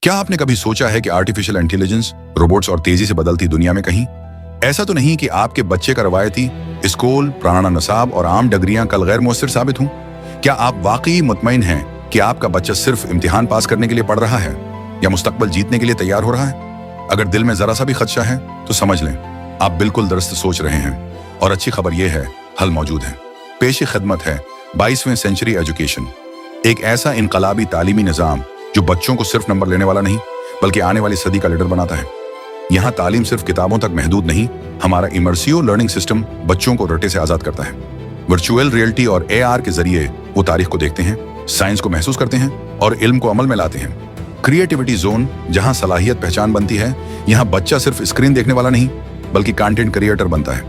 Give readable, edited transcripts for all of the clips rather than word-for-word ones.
क्या आपने कभी सोचा है कि आर्टिफिशियल इंटेलिजेंस, रोबोट्स और तेजी से बदलती दुनिया में कहीं ऐसा तो नहीं कि आपके बच्चे का रवायती स्कूल, पुराना नसाब और आम डिग्रियां कल गैर मुअस्सिर साबित हों? क्या आप वाकई मुतमईन हैं कि आपका बच्चा सिर्फ इम्तिहान पास करने के लिए पढ़ रहा है या मुस्तकबल जीतने के लिए तैयार हो रहा है? अगर दिल में जरा सा भी खदशा है तो समझ लें आप बिल्कुल दुरुस्त सोच रहे हैं। और अच्छी खबर यह है, हल मौजूद है। पेश खिदमत है 22वीं सेंचुरी एजुकेशन, एक ऐसा इनकलाबी तालीमी निज़ाम जो बच्चों को सिर्फ नंबर लेने वाला नहीं बल्कि आने वाली सदी का लीडर बनाता है। यहाँ तालीम सिर्फ किताबों तक महदूद नहीं, हमारा इमर्सिव लर्निंग सिस्टम बच्चों को रटे से आजाद करता है। वर्चुअल रियलिटी और AR के जरिए वो तारीख को देखते हैं, साइंस को महसूस करते हैं और इल्म को अमल में लाते हैं। क्रिएटिविटी जोन, जहाँ सलाहियत पहचान बनती है, यहाँ बच्चा सिर्फ स्क्रीन देखने वाला नहीं बल्कि कंटेंट क्रिएटर बनता है।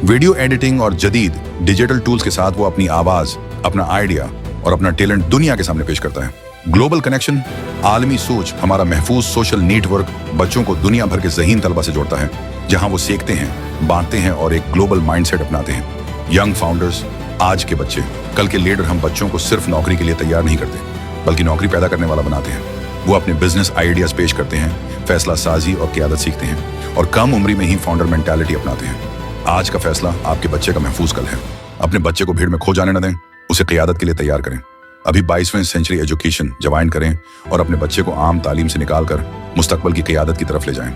वीडियो एडिटिंग और जदीद डिजिटल टूल्स के साथ वो अपनी आवाज, अपना आइडिया और अपना टैलेंट दुनिया के सामने पेश करता है। ग्लोबल कनेक्शन, आलमी सोच, हमारा महफूज सोशल नेटवर्क बच्चों को दुनिया भर के ज़हीन तलबा से जोड़ता है, जहां वो सीखते हैं, बांटते हैं और एक ग्लोबल माइंडसेट अपनाते हैं। यंग फाउंडर्स, आज के बच्चे कल के लीडर। हम बच्चों को सिर्फ नौकरी के लिए तैयार नहीं करते बल्कि नौकरी पैदा करने वाला बनाते हैं। वो अपने बिजनेस आइडियाज पेश करते हैं, फैसला साजी और क़यादत सीखते हैं और कम उम्र में ही फाउंडर मेंटालिटी अपनाते हैं। आज का फैसला आपके बच्चे का महफूज कल है। अपने बच्चे को भीड़ में खो जाने न दें, उसे क़यादत के लिए तैयार करें। अभी 22वीं सेंचुरी एजुकेशन ज्वाइन करें और अपने बच्चे को आम तालीम से निकालकर मुस्तकबल की क़यादत की तरफ ले जाएं।